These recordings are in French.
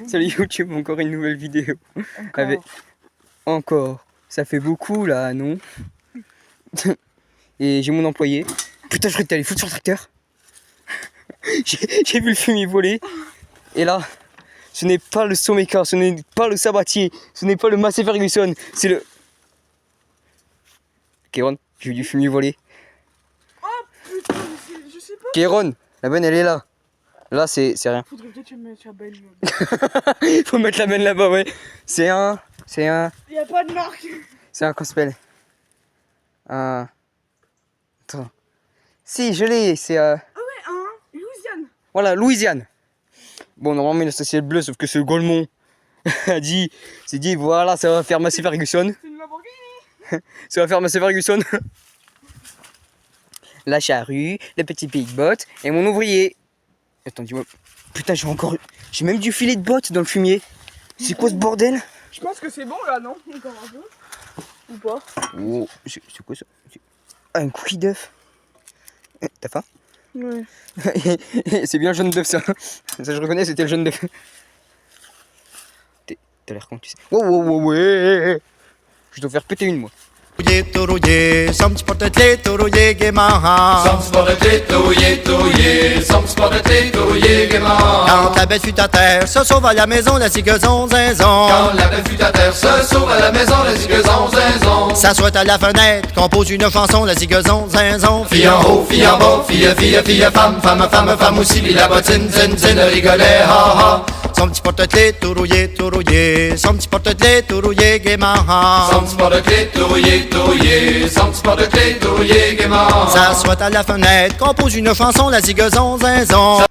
Salut YouTube, encore une nouvelle vidéo. Encore. Encore. Ça fait beaucoup là, non? Et j'ai mon employé. Putain, je croyais que t'allais foutre sur le tracteur. J'ai vu le fumier voler. Et là, ce n'est pas le Someca, ce n'est pas le Sabatier, ce n'est pas le Massey Ferguson, c'est le... Kéron, j'ai vu du fumier voler. Oh putain, je sais pas. Kéron, la benne elle est là. Là c'est rien. Faudrait peut-être que tu mettes la benne. Faut mettre la benne là-bas, ouais. C'est un... Y a pas de marque. C'est un gospel. Un... Attends. Si, je l'ai, c'est... Ah ouais, un Louisiane. Voilà, Louisiane. Bon, normalement, il a associé le bleu, sauf que ce Golemont s'est dit, voilà, ça va faire Massey Ferguson. C'est une Lamborghini. Ça va faire Massey Ferguson. La charrue, le petit big bot et mon ouvrier. Attends, dis-moi. Putain, j'ai même du filet de bottes dans le fumier. C'est quoi ce bordel? Je pense que c'est bon là, non? Encore un peu. Ou pas? Oh, c'est quoi ça? Ah, un cookie d'œuf. T'as faim? Ouais. C'est bien le jaune d'œuf ça. Ça je reconnais, c'était le jaune d'œuf. T'as l'air con, tu sais. Wow, ouais. Je dois faire péter une moi. Som sportet tourouillé gaiement. Som sportet tourouillé, som sportet tourouillé gaiement. Quand la bête fut à terre, se sauve à la maison, la zigazon zinzon. Quand la belle fut à terre, se sauve à la maison, la zigazon zinzon. S'assoit à la fenêtre, compose une chanson, la zigazon zinzon. Fille en haut, fille en bas, fille, femme, femme aussi, puis la bottine, zin, rigolait, ha ha. Son petit porte-clés tourouillé, son petit porte-clés tourouillé gaiement. Son petit porte-clés tourouillé, son petit porte-clés tourouillé gaiement. S'assoit à la fenêtre, compose une chanson, la zigazon zinzon.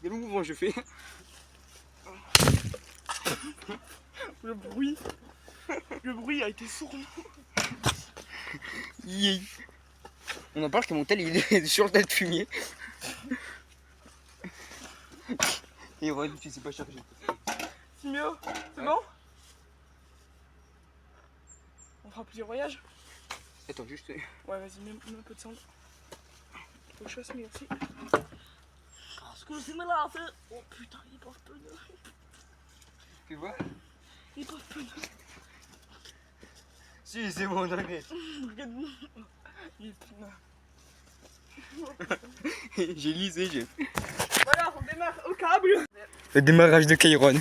Quel mouvement je fais? Le bruit a été sourd. Yeah. On en parle que mon tel il est sur le tas de fumier. Et Ron, tu sais pas charger. Simio, c'est bon? On fera plusieurs voyages? Attends, juste. Ouais, vas-y, mets un peu de sang. Faut que je fasse mieux aussi. Excusez-moi là, oh putain, il est pas pneu. Tu vois? Il est pas pneu. Si, c'est bon, on arrête. Regarde-moi. Il est pneu. J'ai lisé, Voilà, on démarre au câble. Le démarrage de Kairon.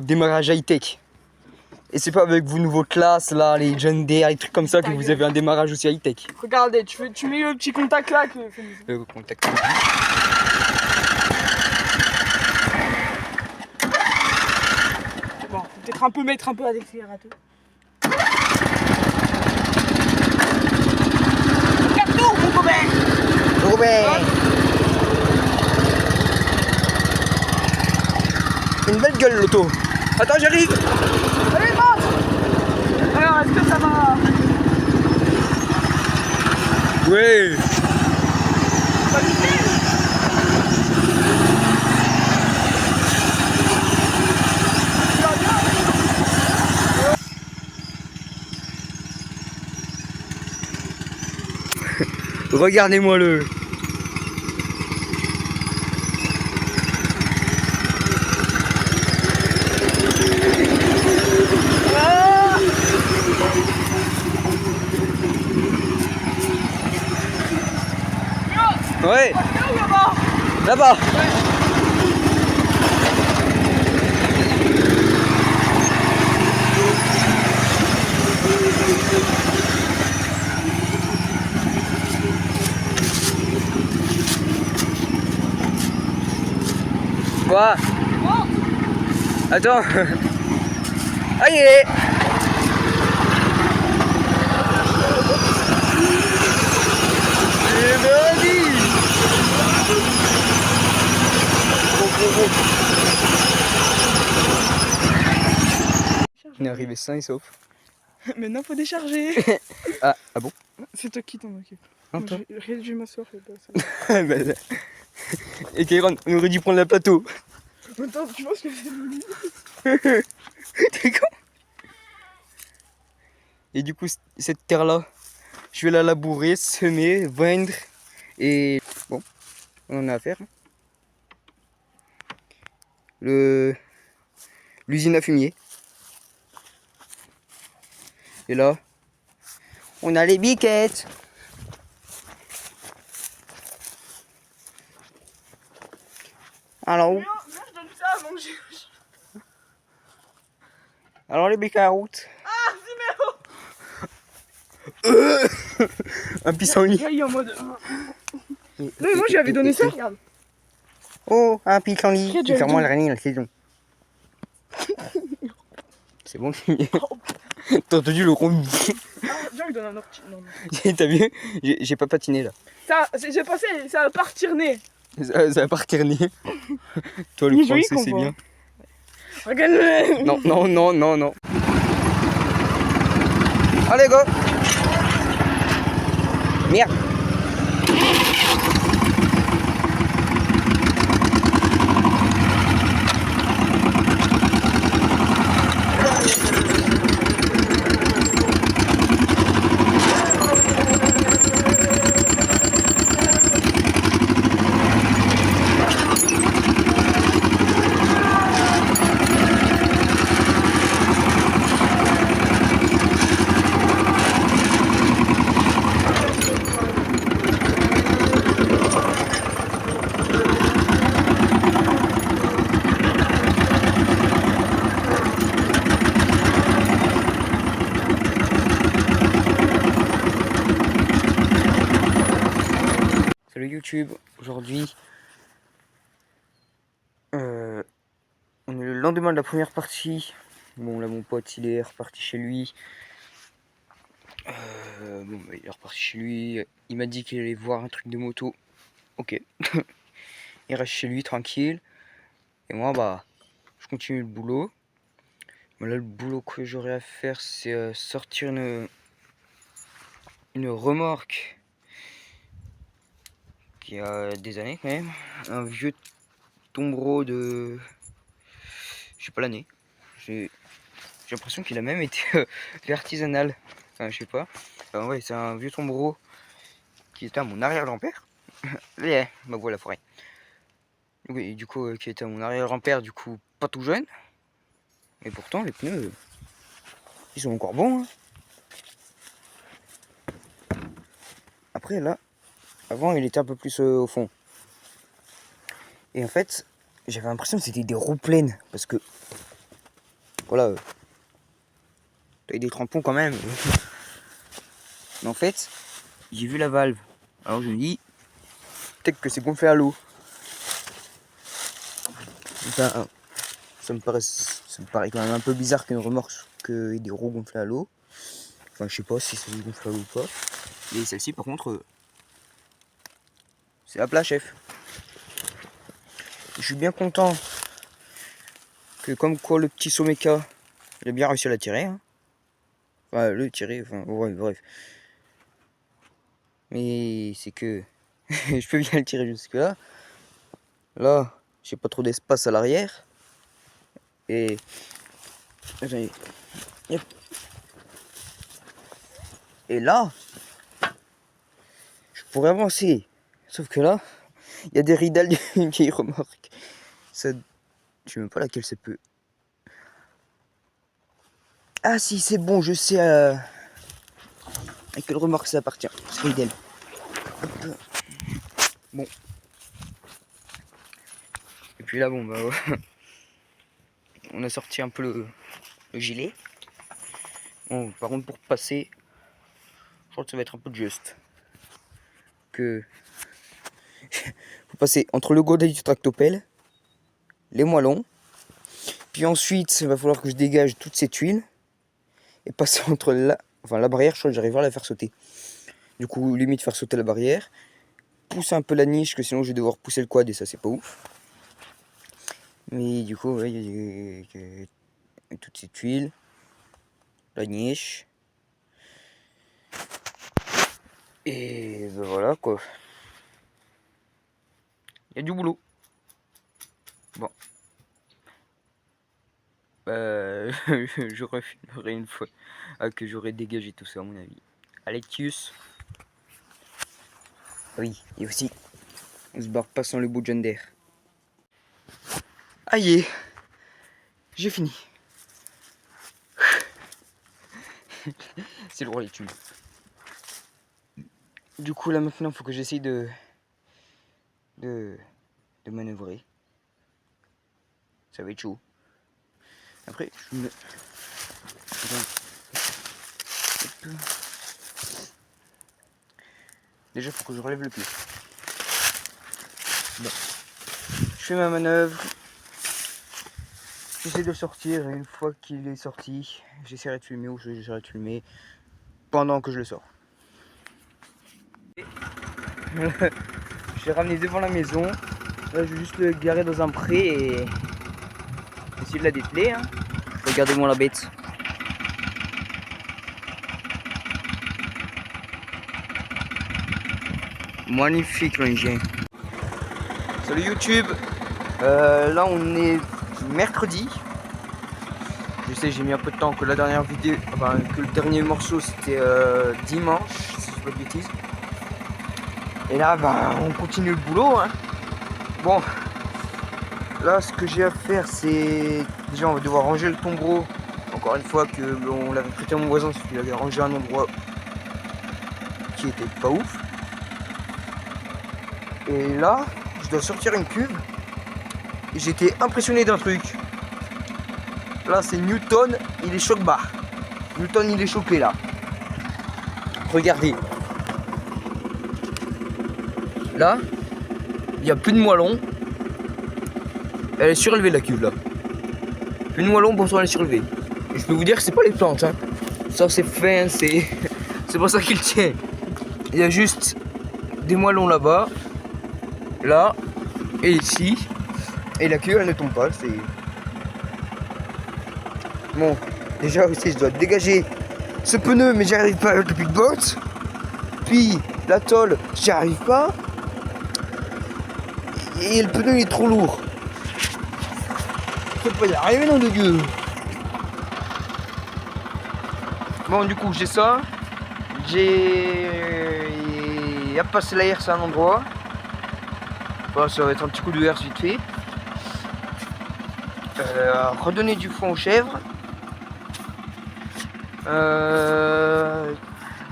Démarrage high-tech. Et c'est pas avec vos nouveaux classes là, les John Deere, les trucs comme ça que vous avez un démarrage aussi high-tech. Regardez, tu mets le petit contact là que. Le contact. Bon, peut-être mettre un peu à l'accélérateur. Carton, mon Robert. Robert. Une belle gueule l'auto. Attends, j'arrive. Allez, monte. Alors, est-ce que ça va? Ouais. Pas vite. Regardez-moi le. Ouais. Là-bas. Là-bas. Quoi? Attends. Ah, il est. On est arrivé sain et sauf. Maintenant, faut décharger. Ah bon? C'est toi qui t'en occupe. Non, toi. Je vais m'asseoir et pas ça. Et Kairon, on aurait dû prendre la plateau. Attends, tu penses que c'est voulu? T'es con? Et du coup, cette terre-là, je vais la labourer, semer, vendre. Et bon, on en a à faire. l'usine à fumier. Et là, on a les biquettes. Alors, Non, je donne ça avant que j'ai. les biquettes à route. Ah, numéro. Un pissenlit. Là, il est en mode. Non, mais moi, j'avais donné ça, regarde. Oh, un pissenlit. Très C'est vraiment gentil. le régner la saison. C'est bon, t'as entendu le rond. Ah, viens, il donne un ortie. Non, non. T'as vu? J'ai pas patiné là. Ça, j'ai passé, ça va partir né. Ça va pas reterner. Toi, Il le est joli, français, c'est qu'on bien. Regarde-le. Non, non, non, non, non. Allez, go! Merde! Salut YouTube, aujourd'hui on est le lendemain de la première partie. Bon là mon pote il est reparti chez lui. Il est reparti chez lui, il m'a dit qu'il allait voir un truc de moto. Ok. Il reste chez lui tranquille. Et moi bah je continue le boulot. Bon, là le boulot que j'aurais à faire c'est sortir une remorque qui a des années quand même. Un vieux tombereau de... Je sais pas l'année. J'ai l'impression qu'il a même été fait artisanal. Enfin, je sais pas. Enfin, ouais, c'est un vieux tombereau qui était à mon arrière-grand-père. Ma voix la forêt. Oui, du coup, qui était à mon arrière-grand-père, du coup, pas tout jeune. Et pourtant, les pneus, ils sont encore bons. Hein. Après, là, avant, il était un peu plus au fond. Et en fait, j'avais l'impression que c'était des roues pleines. Parce que, voilà, t'as eu des crampons quand même. Mais en fait, j'ai vu la valve. Alors je me dis, peut-être que c'est gonflé à l'eau. Enfin, ça me paraît quand même un peu bizarre qu'une remorque ait des roues gonflées à l'eau. Enfin, je sais pas si c'est gonflé à l'eau ou pas. Et celle-ci, par contre, c'est à plat, chef. Je suis bien content que, comme quoi, le petit Someka, il a bien réussi à la tirer. Hein. Enfin, le tirer, enfin, ouais, bref. Mais c'est que je peux bien le tirer jusque là. Là, j'ai pas trop d'espace à l'arrière. Et yep. Et là, je pourrais avancer. Sauf que là, il y a des ridales d'une vieille remorque. Ça, je sais même pas laquelle ça peut. Ah si, c'est bon, je sais à quelle remorque ça appartient. C'est ridelle. Bon. Et puis là, bon, bah, on a sorti un peu le gilet. Bon, par contre, pour passer, je crois que ça va être un peu juste. Que faut passer entre le godet du tractopelle, les moellons, puis ensuite, il va falloir que je dégage toute cette huile et passer entre la barrière. Je crois que j'arriverai à la faire sauter. Du coup, limite faire sauter la barrière, pousser un peu la niche, que sinon je vais devoir pousser le quad et ça c'est pas ouf. Mais du coup, ouais, il y a toute cette huile, la niche. Et ben voilà quoi. Il y a du boulot. Bon. Je refilmerai une fois que j'aurai dégagé tout ça à mon avis. Allez, tchuss. Oui, et aussi, on se barre pas sans le bout de John Deere. Aïe, j'ai fini. C'est lourd les tubes. Du coup là maintenant il faut que j'essaye de manœuvrer. Ça va être chaud. Après je me... Déjà il faut que je relève le pied. Bon. Je fais ma manœuvre. J'essaie de le sortir et une fois qu'il est sorti, j'essaierai de filmer ou j'essaierai de filmer pendant que je le sors. Je l'ai ramené devant la maison. Là, je vais juste le garer dans un pré et essayer de la dételer. Hein. Regardez-moi la bête. Magnifique l'engin. Salut YouTube. Là on est mercredi. Je sais, j'ai mis un peu de temps, que la dernière vidéo, enfin que le dernier morceau c'était dimanche, si je dis pas de bêtises. Et là bah on continue le boulot hein. Bon, là ce que j'ai à faire c'est, déjà on va devoir ranger le tombereau. Encore une fois que on l'avait prêté à mon voisin parce qu'il avait rangé un endroit qui était pas ouf. Et là je dois sortir une cuve. Et j'étais impressionné d'un truc. Là c'est Newton, il est choc barre. Newton il est choqué là. Regardez. Là, il n'y a plus de moellon. Elle est surélevée la cuve là. Plus de moellon, pourtant elle est surélevée. Et je peux vous dire que c'est pas les plantes. Hein. Ça c'est fin, c'est pas ça qui le tient. Il y a juste des moellons là-bas, là et ici. Et la cuve elle ne tombe pas. C'est bon. Déjà aussi je dois dégager ce pneu, mais j'y arrive pas avec le pick-box. Puis la tôle, j'y arrive pas. Et le pneu il est trop lourd. Je peux pas y arriver non de Dieu. Bon du coup j'ai ça. J'ai à passer la herse à un endroit. Bon, ça va être un petit coup de herse vite fait. Redonner du foin aux chèvres.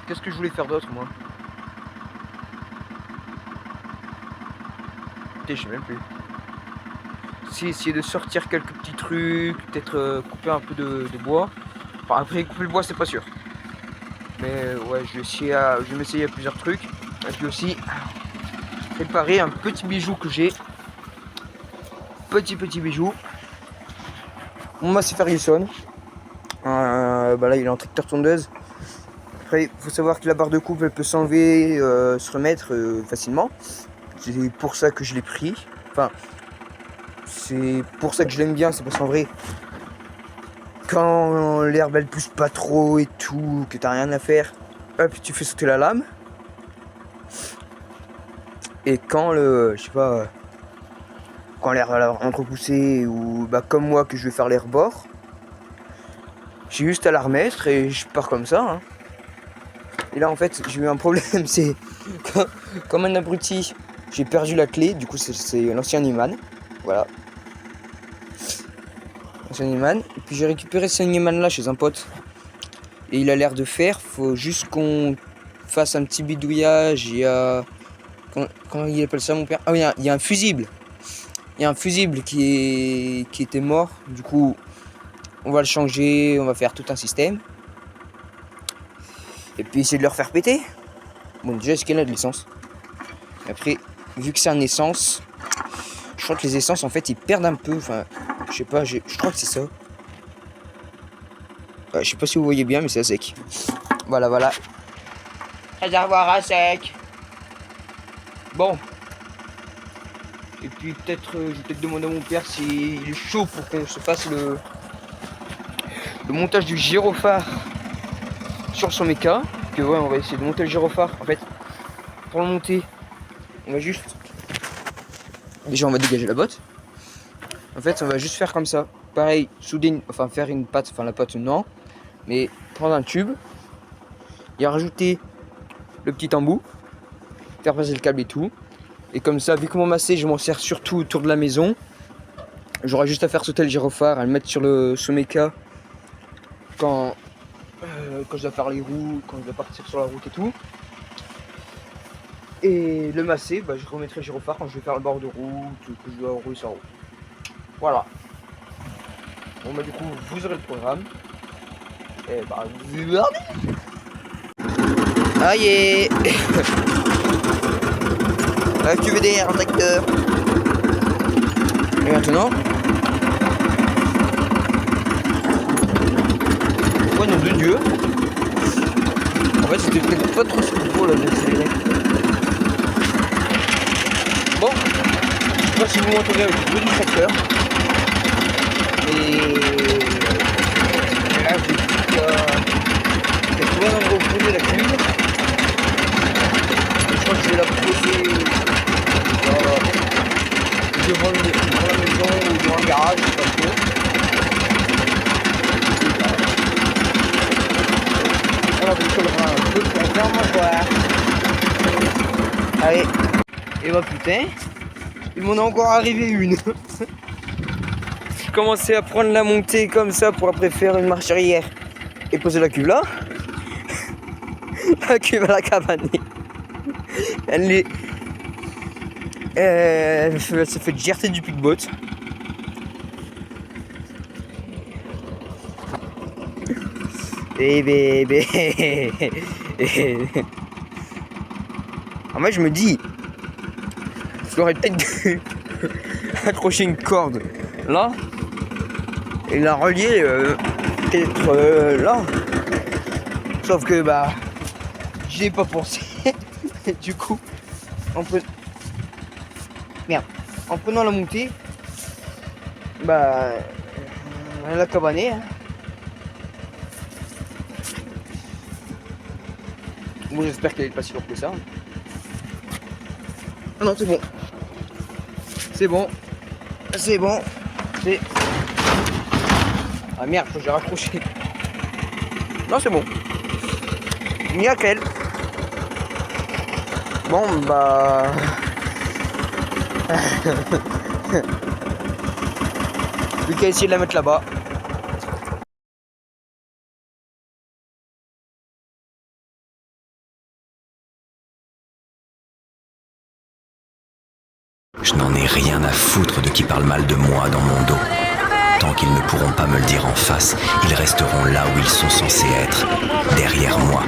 Qu'est-ce que je voulais faire d'autre moi? Je sais même plus. Si essayer de sortir quelques petits trucs, peut-être couper un peu de bois. Enfin après couper le bois c'est pas sûr. Mais ouais je vais m'essayer à plusieurs trucs. Et puis aussi préparer un petit bijou que j'ai. Petit bijou. Mon Massey Ferguson. Bah là il est en tracteur tondeuse. Après il faut savoir que la barre de coupe elle peut s'enlever, se remettre facilement. C'est pour ça que je l'ai pris. Enfin, c'est pour ça que je l'aime bien. C'est parce qu'en vrai, quand l'herbe elle pousse pas trop et tout, que t'as rien à faire, hop, tu fais sauter la lame. Et quand je sais pas, quand l'herbe va entrepousser ou bah comme moi que je vais faire les rebords, j'ai juste à la remettre et je pars comme ça. Hein. Et là en fait j'ai eu un problème, c'est comme un abruti. J'ai perdu la clé, du coup c'est l'ancien Neyman, voilà. L'ancien Neyman, et puis j'ai récupéré ce Neyman là chez un pote. Et il a l'air de faire, faut juste qu'on fasse un petit bidouillage, il y a... Comment il appelle ça mon père? Ah oui, il y a un fusible. Il y a un fusible qui était mort, du coup on va le changer, on va faire tout un système. Et puis essayer de le refaire péter. Bon déjà est-ce qu'il y a de l'essence? Après, vu que c'est un essence, je crois que les essences en fait ils perdent un peu. Enfin, je sais pas, je crois que c'est ça. Je sais pas si vous voyez bien, mais c'est à sec. Voilà. Réservoir à sec. Bon. Et puis peut-être, je vais peut-être demander à mon père s'il est chaud pour qu'on se fasse le montage du gyrophare sur son méca. Que ouais, on va essayer de monter le gyrophare. En fait, pour le monter, on va juste... Déjà on va dégager la botte. En fait on va juste faire comme ça. Pareil, souder enfin faire une patte, enfin la patte non. Mais prendre un tube. Y rajouter le petit embout. Faire passer le câble et tout. Et comme ça, vu que mon Massey je m'en sers surtout autour de la maison. J'aurais juste à faire sauter le gyrophare, à le mettre sur le Someca quand je dois faire les roues, quand je dois partir sur la route et tout. Et le masser, bah, je remettrai le gyrophare quand je vais faire le bord de route, que je dois rouler sur la route. Voilà. Bon bah du coup vous aurez le programme. Et bah vous regardez. Aïe. Là tu veux derrière un tracteur. Et maintenant. Oh nom de Dieu. En fait c'était peut-être pas trop super beau là d'accélérer. Bon, je sais pas si vous m'entendez avec le bruit du tracteur. Et là j'ai trouvé un endroit où poser la cuve. Je crois que je vais la poser devant la maison ou devant le garage, je sais pas trop. On bricolera un peu pour bien m'asseoir. Allez. Et bah putain, il m'en a encore arrivé une. J'ai commencé à prendre la montée comme ça pour après faire une marche arrière et poser la cuve là. La cuve à la cabane. Elle se fait jeter du pic-bot. Et bébé. En fait je me dis, j'aurais peut-être dû accrocher une corde là et la relier peut-être là. Sauf que bah j'y ai pas pensé. Du coup en prenant la montée, bah elle a cabané. Hein. Bon j'espère qu'elle est pas si lourde que ça. Ah non c'est bon. C'est bon. C'est bon. C'est... Ah merde, faut que j'ai raccroché. Non c'est bon. Nickel. Bon bah... Plus qu'à essayer de la mettre là-bas. Je n'en ai rien à foutre de qui parle mal de moi dans mon dos. Tant qu'ils ne pourront pas me le dire en face, ils resteront là où ils sont censés être, derrière moi.